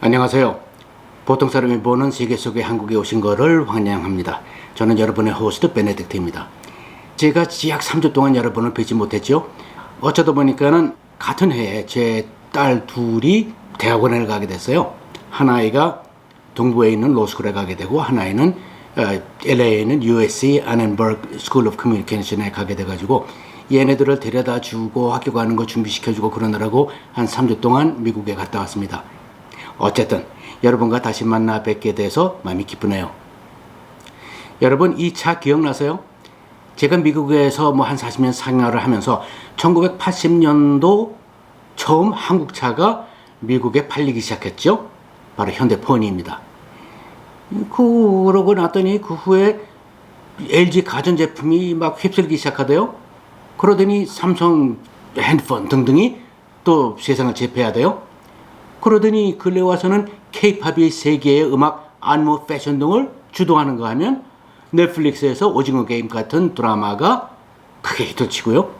안녕하세요. 보통 사람이 보는 세계 속의 한국에 오신 거를 환영합니다. 저는 여러분의 호스트 베네딕트입니다. 제가 약 3주 동안 여러분을 뵙지 못했죠. 어쩌다 보니까는 같은 해에 제 딸 둘이 대학원에 가게 됐어요. 한 아이가 동부에 있는 로스쿨에 가게 되고 한 아이는 LA에 있는 USC 아넨버그 스쿨 오브 커뮤니케이션에 가게 돼가지고 얘네들을 데려다 주고 학교 가는 거 준비시켜주고 그러느라고 한 3주 동안 미국에 갔다 왔습니다. 어쨌든 여러분과 다시 만나 뵙게 돼서 마음이 기쁘네요. 여러분 이 차 기억나세요? 제가 미국에서 한 40년 생활을 하면서 1980년도 처음 한국 차가 미국에 팔리기 시작했죠. 바로 현대 포니입니다. 그러고 났더니 그 후에 LG 가전제품이 막 휩쓸기 시작하대요. 그러더니 삼성 핸드폰 등등이 또 세상을 제패하대요. 그러더니 근래 와서는 K-팝이 세계의 음악, 안무, 패션 등을 주도하는가 하면 넷플릭스에서 오징어 게임 같은 드라마가 크게 히트를 치고요.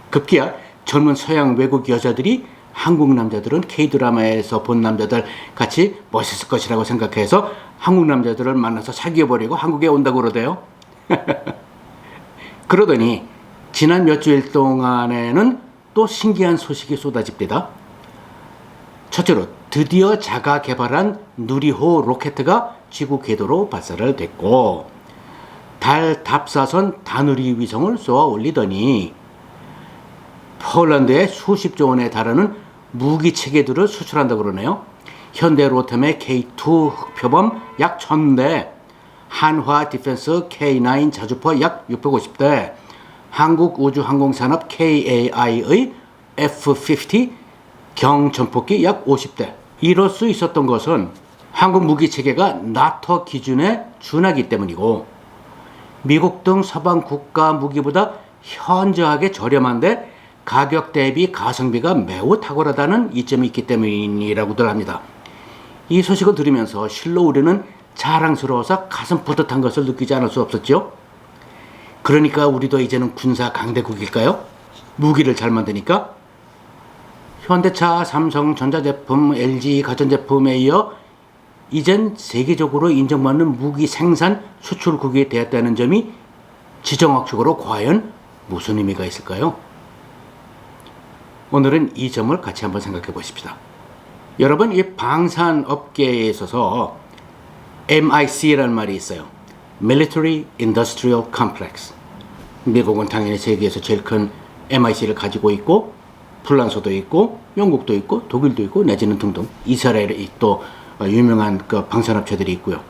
급기야 젊은 서양 외국 여자들이 한국 남자들은 K-드라마에서 본 남자들 같이 멋있을 것이라고 생각해서 한국 남자들을 만나서 사귀어버리고 한국에 온다고 그러대요. 그러더니 지난 몇 주일 동안에는 또 신기한 소식이 쏟아집니다. 첫째로 드디어 자가 개발한 누리호 로켓가 지구 궤도로 발사를 됐고 달 답사선 다누리 위성을 쏘아 올리더니 폴란드에 수십조 원에 달하는 무기 체계들을 수출한다고 그러네요. 현대 로템의 K2 흑표범 약 1000대, 한화 디펜스 K9 자주포 약 650대, 한국우주항공산업 KAI의 F-50 경전폭기 약 50대. 이럴 수 있었던 것은 한국 무기 체계가 나토 기준에 준하기 때문이고 미국 등 서방 국가 무기보다 현저하게 저렴한데 가격 대비 가성비가 매우 탁월하다는 이점이 있기 때문이라고들 합니다. 이 소식을 들으면서 실로 우리는 자랑스러워서 가슴 뿌듯한 것을 느끼지 않을 수 없었죠. 그러니까 우리도 이제는 군사 강대국일까요? 무기를 잘 만드니까? 현대차, 삼성, 전자제품, LG 가전제품에 이어 이젠 세계적으로 인정받는 무기 생산 수출국이 되었다는 점이 지정학적으로 과연 무슨 의미가 있을까요? 오늘은 이 점을 같이 한번 생각해 보십시다. 여러분, 이 방산업계에 있어서 MIC라는 말이 있어요. Military Industrial Complex. 미국은 당연히 세계에서 제일 큰 MIC를 가지고 있고 불란서도 있고 영국도 있고 독일도 있고 내지는 등등 이스라엘에 또 유명한 그 방산업체들이 있고요.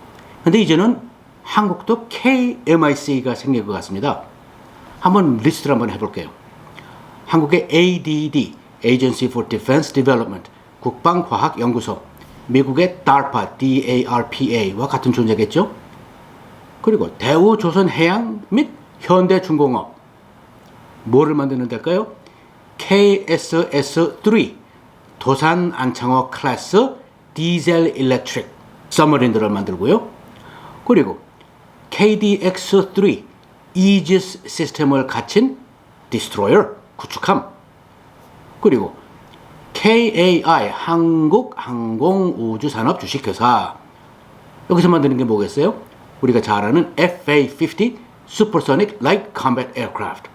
근데 이제는 한국도 KMIC가 생길 것 같습니다. 한번 리스트를 한번 해볼게요. 한국의 ADD, Agency for Defense Development, 국방과학연구소, 미국의 DARPA와 같은 존재겠죠. 그리고 대우조선해양 및 현대중공업, 뭐를 만드는 데일까요? KSS-3, 도산 안창호 클래스 디젤 일렉트릭 서머린들을 만들고요. 그리고 KDX-3, 이지스 시스템을 갖춘 디스트로이어, 구축함. 그리고 KAI, 한국항공우주산업 주식회사. 여기서 만드는 게 뭐겠어요? 우리가 잘 아는 FA-50, Supersonic Light Combat Aircraft.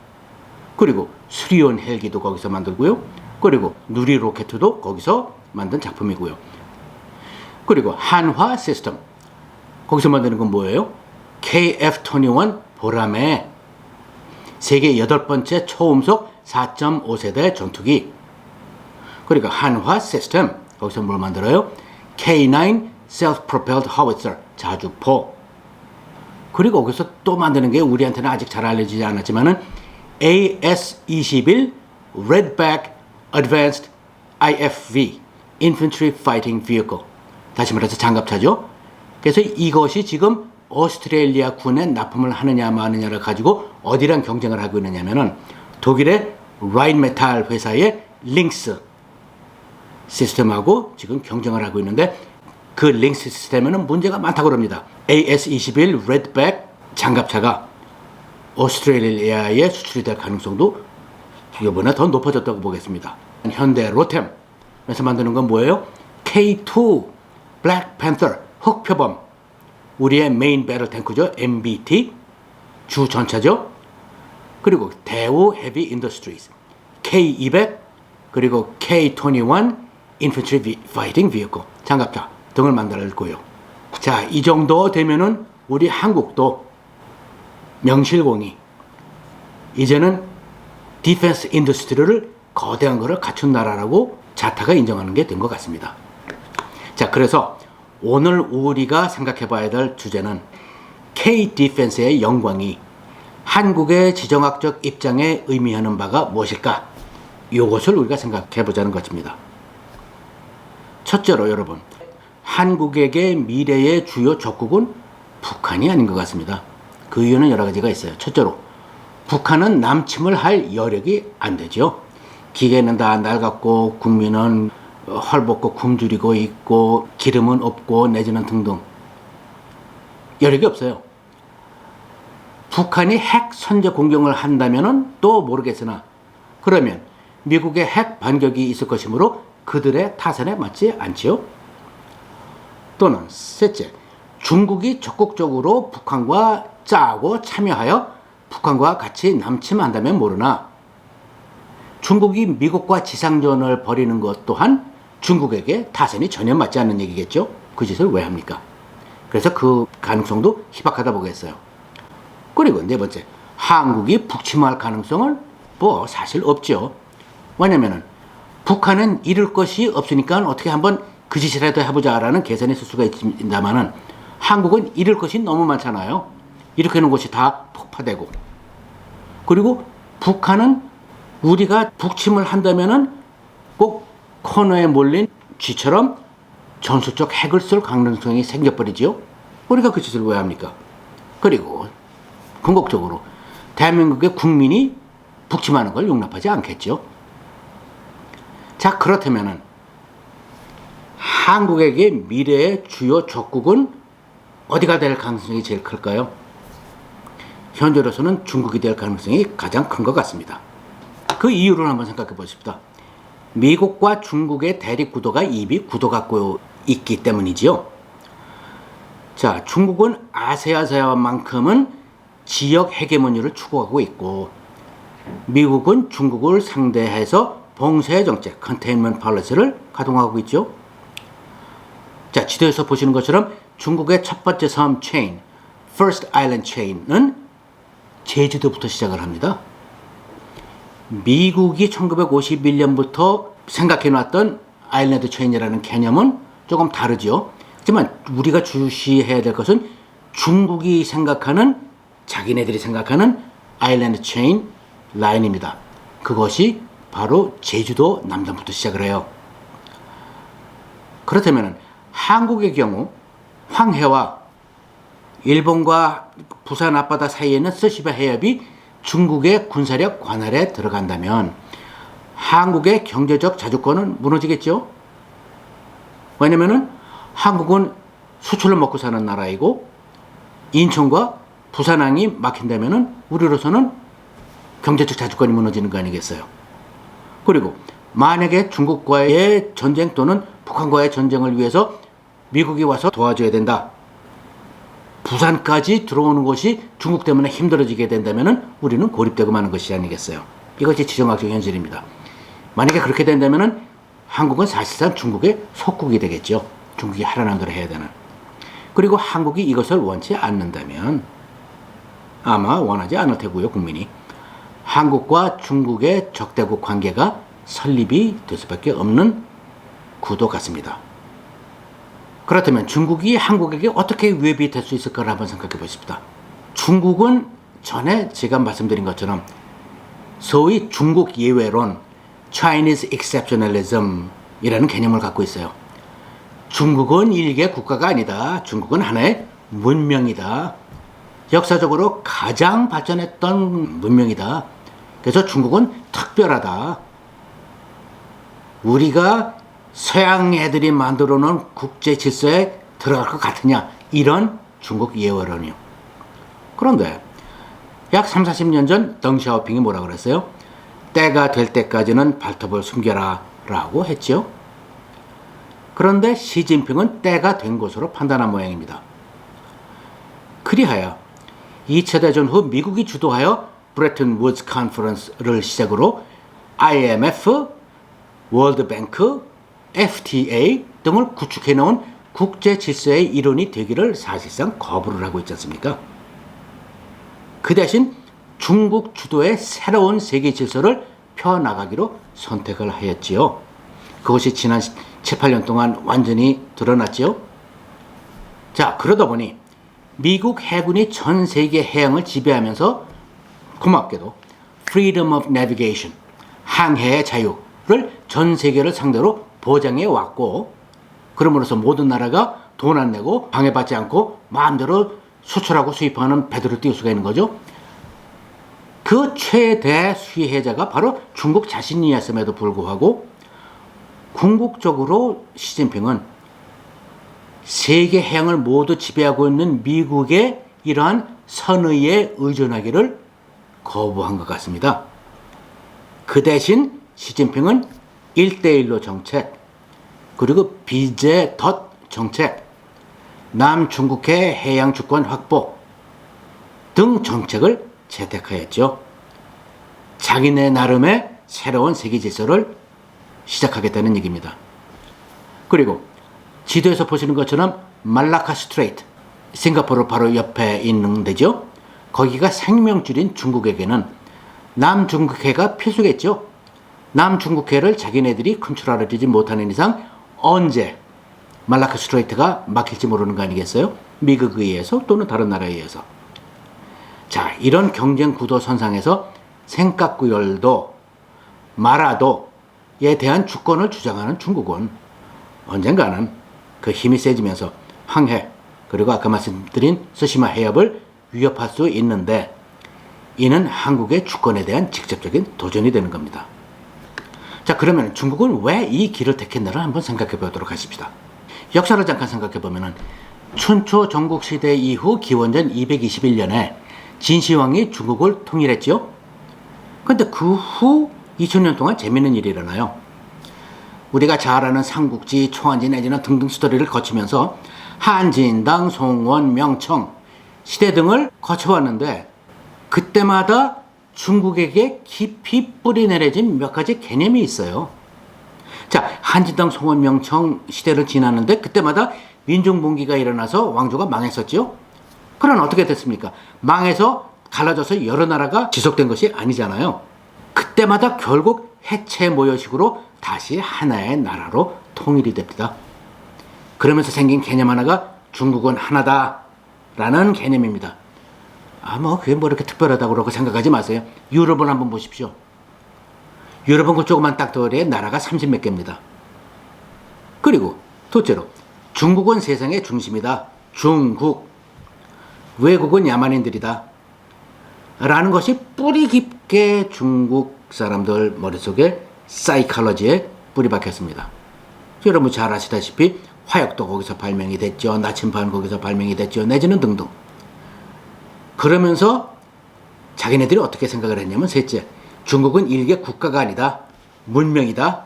그리고 수리온 헬기도 거기서 만들고요. 그리고 누리 로켓도 거기서 만든 작품이고요. 그리고 한화 시스템. 거기서 만드는 건 뭐예요? KF-21 보라매. 세계 8번째 초음속 4.5세대 전투기. 그리고 한화 시스템. 거기서 뭘 만들어요? K9 Self-Propelled Howitzer 자주포. 그리고 거기서 또 만드는 게 우리한테는 아직 잘 알려지지 않았지만은 AS-21 Redback Advanced IFV Infantry Fighting Vehicle. 다시 말해서 장갑차죠. 그래서 이것이 지금 오스트레일리아 군에 납품을 하느냐 마느냐를 가지고 어디랑 경쟁을 하고 있느냐면은 독일의 라인메탈 회사의 링스 시스템하고 지금 경쟁을 하고 있는데 그 링스 시스템에는 문제가 많다고 합니다. AS-21 Redback 장갑차가 오스트레일리아에 수출이 될 가능성도 이번에 더 높아졌다고 보겠습니다. 현대 로템에서 만드는 건 뭐예요? K2 블랙 팬서 흑표범, 우리의 메인 배럴 탱크죠. MBT 주 전차죠. 그리고 대우 헤비 인더스트리즈 K200, 그리고 K21 인펀트리 파이팅 비어클 장갑차 등을 만들었고요. 자, 이 정도 되면은 우리 한국도 명실공히 이제는 디펜스 인더스트리를 거대한 거를 갖춘 나라라고 자타가 인정하는 게 된 것 같습니다. 자, 그래서 오늘 우리가 생각해 봐야 될 주제는 K-디펜스의 영광이 한국의 지정학적 입장에 의미하는 바가 무엇일까? 이것을 우리가 생각해 보자는 것입니다. 첫째로 여러분, 한국에게 미래의 주요 적국은 북한이 아닌 것 같습니다. 그 이유는 여러 가지가 있어요. 첫째로, 북한은 남침을 할 여력이 안 되죠. 기계는 다 낡았고 국민은 헐벗고 굶주리고 있고 기름은 없고 내지는 등등 여력이 없어요. 북한이 핵 선제 공격을 한다면은 또 모르겠으나, 그러면 미국의 핵 반격이 있을 것이므로 그들의 타선에 맞지 않지요. 또는 셋째, 중국이 적극적으로 북한과 짜고 참여하여 북한과 같이 남침한다면 모르나 중국이 미국과 지상전을 벌이는 것 또한 중국에게 타선이 전혀 맞지 않는 얘기겠죠. 그 짓을 왜 합니까? 그래서 그 가능성도 희박하다 보겠어요. 그리고 네 번째, 한국이 북침할 가능성은 뭐 사실 없죠. 왜냐면은 북한은 잃을 것이 없으니까 어떻게 한번 그 짓이라도 해보자라는 계산이 있을 수가 있습니다만은 한국은 잃을 것이 너무 많잖아요. 이렇게 하는 것이 다 폭파되고, 그리고 북한은 우리가 북침을 한다면은 꼭 코너에 몰린 쥐처럼 전술적 핵을 쓸 가능성이 생겨버리지요. 우리가 그 짓을 왜 합니까? 그리고 궁극적으로 대한민국의 국민이 북침하는 걸 용납하지 않겠죠. 자, 그렇다면은 한국에게 미래의 주요 적국은 어디가 될 가능성이 제일 클까요? 현재로서는 중국이 될 가능성이 가장 큰 것 같습니다. 그 이유를 한번 생각해 보십시다. 미국과 중국의 대립 구도가 이미 굳어갖고 있기 때문이지요. 자, 중국은 아세아만큼은 지역 헤게모니를 추구하고 있고, 미국은 중국을 상대해서 봉쇄 정책, 컨테인먼트 폴리시를 가동하고 있죠. 자, 지도에서 보시는 것처럼 중국의 첫 번째 섬 체인, First Island Chain은 제주도부터 시작을 합니다. 미국이 1951년부터 생각해놨던 아일랜드 체인이라는 개념은 조금 다르죠. 하지만 우리가 주시해야 될 것은 중국이 생각하는, 자기네들이 생각하는 아일랜드 체인 라인입니다. 그것이 바로 제주도 남단부터 시작을 해요. 그렇다면 한국의 경우 황해와 일본과 부산 앞바다 사이에 있는 스시바 해협이 중국의 군사력 관할에 들어간다면 한국의 경제적 자주권은 무너지겠죠. 왜냐면은 한국은 수출로 먹고 사는 나라이고, 인천과 부산항이 막힌다면은 우리로서는 경제적 자주권이 무너지는 거 아니겠어요. 그리고 만약에 중국과의 전쟁 또는 북한과의 전쟁을 위해서 미국이 와서 도와줘야 된다, 부산까지 들어오는 것이 중국 때문에 힘들어지게 된다면은 우리는 고립되고 마는 것이 아니겠어요. 이것이 지정학적 현실입니다. 만약에 그렇게 된다면은 한국은 사실상 중국의 속국이 되겠죠. 중국이 하라는 걸 해야 되는. 그리고 한국이 이것을 원치 않는다면, 아마 원하지 않을 테고요, 국민이. 한국과 중국의 적대국 관계가 설립이 될 수밖에 없는 구도 같습니다. 그렇다면 중국이 한국에게 어떻게 위협이 될 수 있을까를 한번 생각해 보십시다. 중국은 전에 제가 말씀드린 것처럼 소위 중국 예외론, Chinese exceptionalism 이라는 개념을 갖고 있어요. 중국은 일개 국가가 아니다. 중국은 하나의 문명이다. 역사적으로 가장 발전했던 문명이다. 그래서 중국은 특별하다. 우리가 서양 애들이 만들어 놓은 국제 질서에 들어갈 것 같으냐, 이런 중국 예외론이요. 그런데 약 30-40년 전 덩샤오핑이 뭐라 그랬어요? 때가 될 때까지는 발톱을 숨겨라 라고 했죠. 그런데 시진핑은 때가 된 것으로 판단한 모양입니다. 그리하여 2차 대전 후 미국이 주도하여 브레튼 우드스 컨퍼런스를 시작으로 IMF, 월드뱅크, FTA 등을 구축해 놓은 국제 질서의 일원이 되기를 사실상 거부를 하고 있지 않습니까? 그 대신 중국 주도의 새로운 세계 질서를 펴나가기로 선택을 하였지요. 그것이 지난 7, 8년 동안 완전히 드러났지요. 자, 그러다 보니 미국 해군이 전 세계 해양을 지배하면서 고맙게도 Freedom of Navigation, 항해의 자유를 전 세계를 상대로 보장해 왔고, 그러므로서 모든 나라가 돈 안 내고 방해받지 않고 마음대로 수출하고 수입하는 배들을 띄울 수가 있는 거죠. 그 최대 수혜자가 바로 중국 자신이었음에도 불구하고 궁극적으로 시진핑은 세계 해양을 모두 지배하고 있는 미국의 이러한 선의에 의존하기를 거부한 것 같습니다. 그 대신 시진핑은 1대1로 정책, 그리고 비제 덧 정책, 남중국해 해양 주권 확보 등 정책을 채택하였죠. 자기네 나름의 새로운 세계 질서를 시작하겠다는 얘기입니다. 그리고 지도에서 보시는 것처럼 말라카 스트레이트, 싱가포르 바로 옆에 있는 데죠. 거기가 생명줄인 중국에게는 남중국해가 필수겠죠. 남중국해를 자기네들이 컨트롤하지 못하는 이상 언제 말라카 스트레이트가 막힐지 모르는 거 아니겠어요? 미국에 의해서 또는 다른 나라에 의해서. 자, 이런 경쟁 구도 선상에서 생각구열도 마라도에 대한 주권을 주장하는 중국은 언젠가는 그 힘이 세지면서 황해, 그리고 아까 말씀드린 스시마 해협을 위협할 수 있는데, 이는 한국의 주권에 대한 직접적인 도전이 되는 겁니다. 자, 그러면 중국은 왜 이 길을 택했나를 한번 생각해 보도록 하십시다. 역사를 잠깐 생각해 보면은 춘추 전국시대 이후 기원전 221년에 진시황이 중국을 통일했죠. 근데 그 후 2000년 동안 재밌는 일이 일어나요. 우리가 잘 아는 삼국지, 초안지 내지는 등등 스토리를 거치면서 한진당, 송원, 명청 시대 등을 거쳐왔는데, 그때마다 중국에게 깊이 뿌리내려진 몇 가지 개념이 있어요. 자, 한진당, 송원, 명청 시대를 지났는데 그때마다 민중분기가 일어나서 왕조가 망했었죠. 그럼 어떻게 됐습니까? 망해서 갈라져서 여러 나라가 지속된 것이 아니잖아요. 그때마다 결국 해체 모여식으로 다시 하나의 나라로 통일이 됩니다. 그러면서 생긴 개념 하나가 중국은 하나다라는 개념입니다. 그게 뭐 이렇게 특별하다고 그러고 생각하지 마세요. 유럽을 한번 보십시오. 유럽은 그 조그만 땅덩어리에 나라가 30몇 개입니다. 그리고 둘째로 중국은 세상의 중심이다. 중국. 외국은 야만인들이다. 라는 것이 뿌리 깊게 중국 사람들 머릿속에 사이콜로지에 뿌리 박혔습니다. 여러분 잘 아시다시피 화약도 거기서 발명이 됐죠. 나침반 거기서 발명이 됐죠. 내지는 등등. 그러면서 자기네들이 어떻게 생각을 했냐면, 셋째, 중국은 일개 국가가 아니다. 문명이다.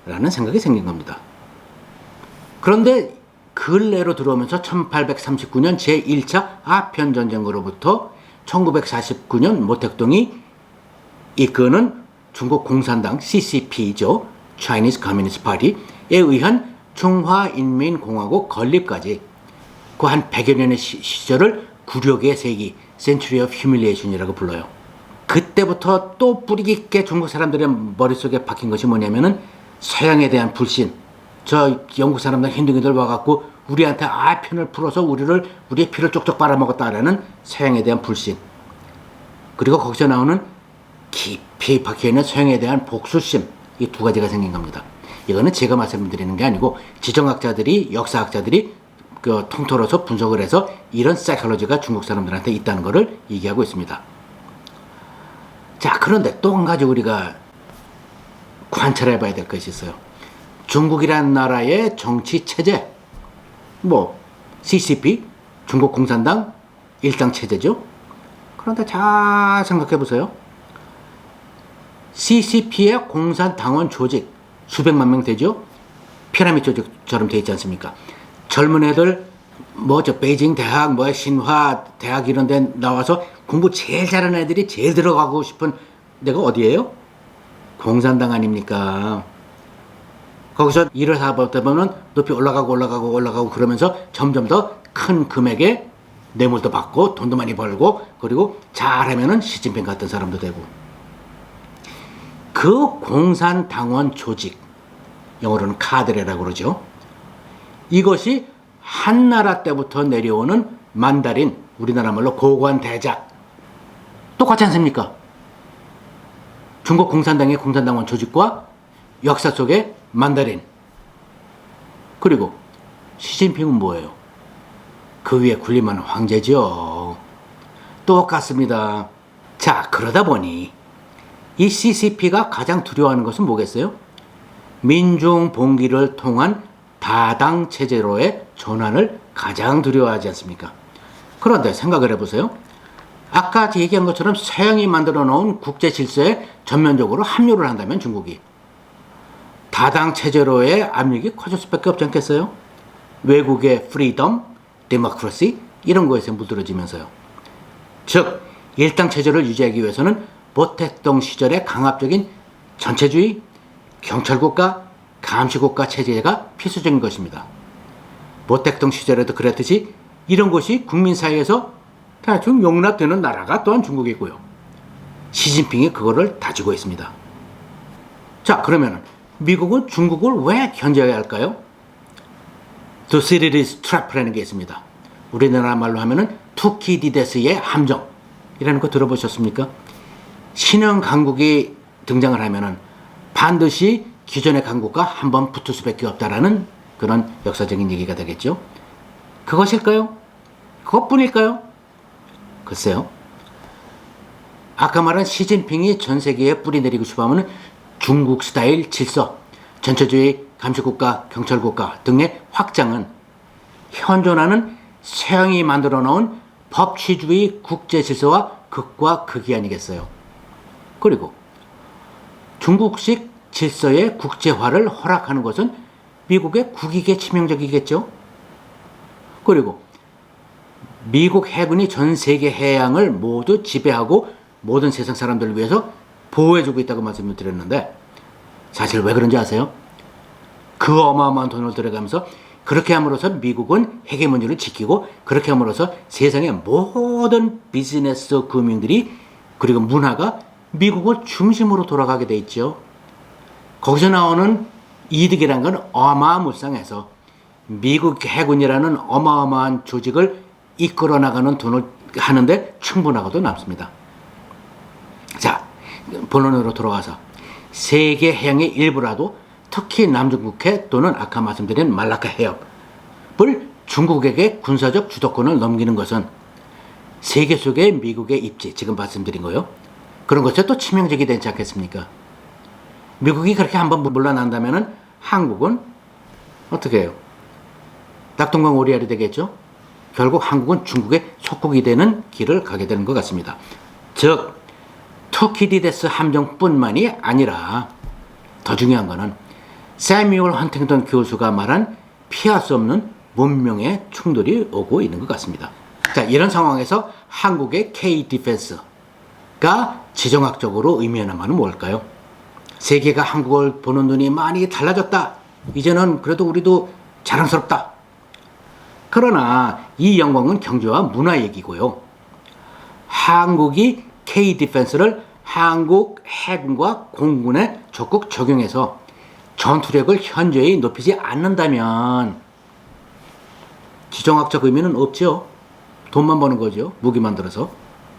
라는 생각이 생긴 겁니다. 그런데 근래로 들어오면서 1839년 제1차 아편전쟁으로부터 1949년 모택동이 이끄는 중국 공산당 CCP죠. Chinese Communist Party에 의한 중화인민공화국 건립까지 그 한 100여 년의 시절을 굴욕의 세기, Century of Humiliation이라고 불러요. 그때부터 또 뿌리 깊게 중국 사람들의 머릿속에 박힌 것이 뭐냐면은 서양에 대한 불신. 저 영국 사람들, 힌두인들 와갖고 우리한테 편을 풀어서 우리의 피를 쪽쪽 빨아먹었다라는 서양에 대한 불신. 그리고 거기서 나오는 깊이 박혀있는 서양에 대한 복수심. 이 두 가지가 생긴 겁니다. 이거는 제가 말씀드리는 게 아니고 지정학자들이, 역사학자들이 통틀어서 분석을 해서 이런 사이콜로지가 중국 사람들한테 있다는 것을 얘기하고 있습니다. 자, 그런데 또 한 가지 우리가 관찰해 봐야 될 것이 있어요. 중국이라는 나라의 정치 체제, CCP, 중국 공산당 일당 체제죠. 그런데 잘 생각해 보세요. CCP의 공산당원 조직 수백만 명 되죠. 피라미드 조직처럼 돼 있지 않습니까? 젊은 애들 뭐 저 베이징 대학 뭐 신화 대학 이런 데 나와서 공부 제일 잘하는 애들이 제일 들어가고 싶은 데가 어디예요? 공산당 아닙니까? 거기서 일을 하다 보면 높이 올라가고 그러면서 점점 더 큰 금액의 뇌물도 받고 돈도 많이 벌고 그리고 잘하면은 시진핑 같은 사람도 되고 그 공산당원 조직 영어로는 카드레라고 그러죠. 이것이 한나라 때부터 내려오는 만다린 우리나라 말로 고관대작 똑같지 않습니까? 중국 공산당의 공산당원 조직과 역사 속의 만다린 그리고 시진핑은 뭐예요? 그 위에 군림한 황제죠. 똑같습니다. 자, 그러다 보니 이 CCP가 가장 두려워하는 것은 뭐겠어요? 민중 봉기를 통한 다당 체제로의 전환을 가장 두려워하지 않습니까? 그런데 생각을 해보세요. 아까 얘기한 것처럼 서양이 만들어 놓은 국제 질서에 전면적으로 합류를 한다면 중국이 다당 체제로의 압력이 커질 수밖에 없지 않겠어요? 외국의 프리덤, 데모크라시 이런 거에서 물들어지면서요. 즉 일당 체제를 유지하기 위해서는 모택동 시절의 강압적인 전체주의, 경찰국가, 감시국가 체제가 필수적인 것입니다. 모택동 시절에도 그랬듯이 이런 것이 국민 사이에서 대충 용납되는 나라가 또한 중국이고요. 시진핑이 그거를 다지고 있습니다. 자, 그러면 미국은 중국을 왜 견제해야 할까요? 투시리디스 트랩이라는 게 있습니다. 우리나라 말로 하면은 투키디데스의 함정이라는 거 들어보셨습니까? 신형 강국이 등장을 하면은 반드시 기존의 강국과 한번 붙을 수밖에 없다라는 그런 역사적인 얘기가 되겠죠. 그것일까요? 그것뿐일까요? 글쎄요. 아까 말한 시진핑이 전 세계에 뿌리내리고 싶어하면 중국 스타일 질서, 전체주의, 감시국가, 경찰국가 등의 확장은 현존하는 서양이 만들어 놓은 법치주의 국제 질서와 극과 극이 아니겠어요. 그리고 중국식 질서의 국제화를 허락하는 것은 미국의 국익에 치명적이겠죠. 그리고 미국 해군이 전 세계 해양을 모두 지배하고 모든 세상 사람들을 위해서 보호해주고 있다고 말씀을 드렸는데 사실 왜 그런지 아세요? 그 어마어마한 돈을 들여가면서 그렇게 함으로써 미국은 헤게모니를 지키고 그렇게 함으로써 세상의 모든 비즈니스 금융들이 그리고 문화가 미국을 중심으로 돌아가게 돼 있죠. 거기서 나오는 이득이란 건 어마무쌍해서 미국 해군이라는 어마어마한 조직을 이끌어 나가는 돈을 하는데 충분하고도 남습니다. 자, 본론으로 돌아와서 세계 해양의 일부라도 특히 남중국해 또는 아까 말씀드린 말라카 해협을 중국에게 군사적 주도권을 넘기는 것은 세계 속의 미국의 입지, 지금 말씀드린 거요. 그런 것에 또 치명적이 되지 않겠습니까? 미국이 그렇게 한번 물러난다면 한국은 어떻게 해요? 낙동강 오리알이 되겠죠? 결국 한국은 중국의 속국이 되는 길을 가게 되는 것 같습니다. 즉, 투키디데스 함정뿐만이 아니라 더 중요한 것은 세뮤얼 헌팅턴 교수가 말한 피할 수 없는 문명의 충돌이 오고 있는 것 같습니다. 자, 이런 상황에서 한국의 K-디펜스가 지정학적으로 의미하는 말은 뭘까요? 세계가 한국을 보는 눈이 많이 달라졌다. 이제는 그래도 우리도 자랑스럽다. 그러나 이 영광은 경제와 문화 얘기고요. 한국이 K-디펜스를 한국 해군과 공군에 적극 적용해서 전투력을 현저히 높이지 않는다면 지정학적 의미는 없죠. 돈만 버는 거죠. 무기 만들어서.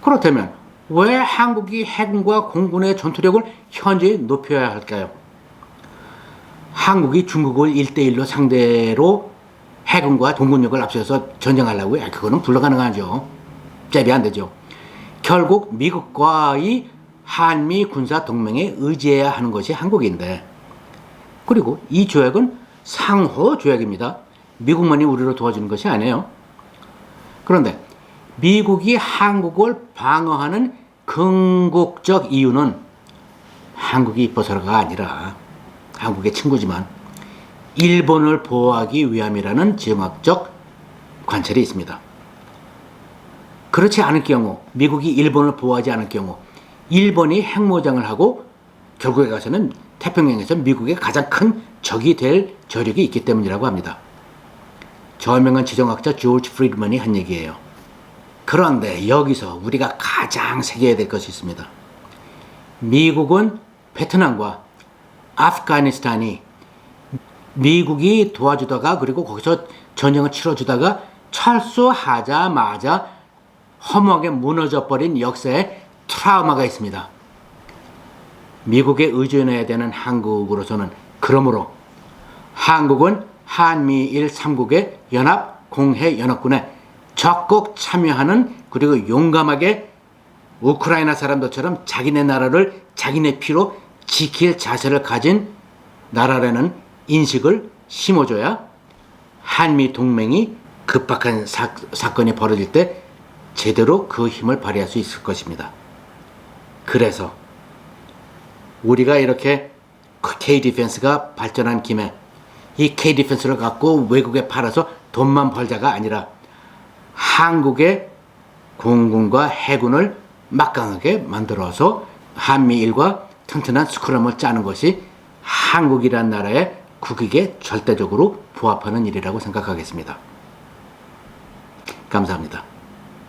그렇다면 왜 한국이 해군과 공군의 전투력을 현저히 높여야 할까요? 한국이 중국을 1대1로 상대로 해군과 공군력을 앞서서 전쟁하려고요? 그거는 불가능하죠. 잽이 안 되죠. 결국 미국과의 한미 군사 동맹에 의지해야 하는 것이 한국인데, 그리고 이 조약은 상호 조약입니다. 미국만이 우리를 도와주는 것이 아니에요. 그런데 미국이 한국을 방어하는 궁극적 이유는 한국이 이뻐서가 아니라, 한국의 친구지만 일본을 보호하기 위함이라는 지형학적 관찰이 있습니다. 그렇지 않을 경우, 미국이 일본을 보호하지 않을 경우 일본이 핵무장을 하고 결국에 가서는 태평양에서 미국의 가장 큰 적이 될 저력이 있기 때문이라고 합니다. 저명한 지정학자 조지 프리드먼이 한 얘기예요. 그런데 여기서 우리가 가장 새겨야 될 것이 있습니다. 미국은 베트남과 아프가니스탄이 미국이 도와주다가 그리고 거기서 전쟁을 치러주다가 철수하자마자 허무하게 무너져 버린 역사에 트라우마가 있습니다. 미국에 의존해야 되는 한국으로서는 그러므로 한국은 한미일 3국의 연합 공해 연합군에 적극 참여하는 그리고 용감하게 우크라이나 사람들처럼 자기네 나라를 자기네 피로 지킬 자세를 가진 나라라는 인식을 심어줘야 한미 동맹이 급박한 사건이 벌어질 때 제대로 그 힘을 발휘할 수 있을 것입니다. 그래서 우리가 이렇게 K-디펜스가 발전한 김에 이 K-디펜스를 갖고 외국에 팔아서 돈만 벌자가 아니라 한국의 공군과 해군을 막강하게 만들어서 한미일과 튼튼한 스크럼을 짜는 것이 한국이란 나라의 국익에 절대적으로 부합하는 일이라고 생각하겠습니다. 감사합니다.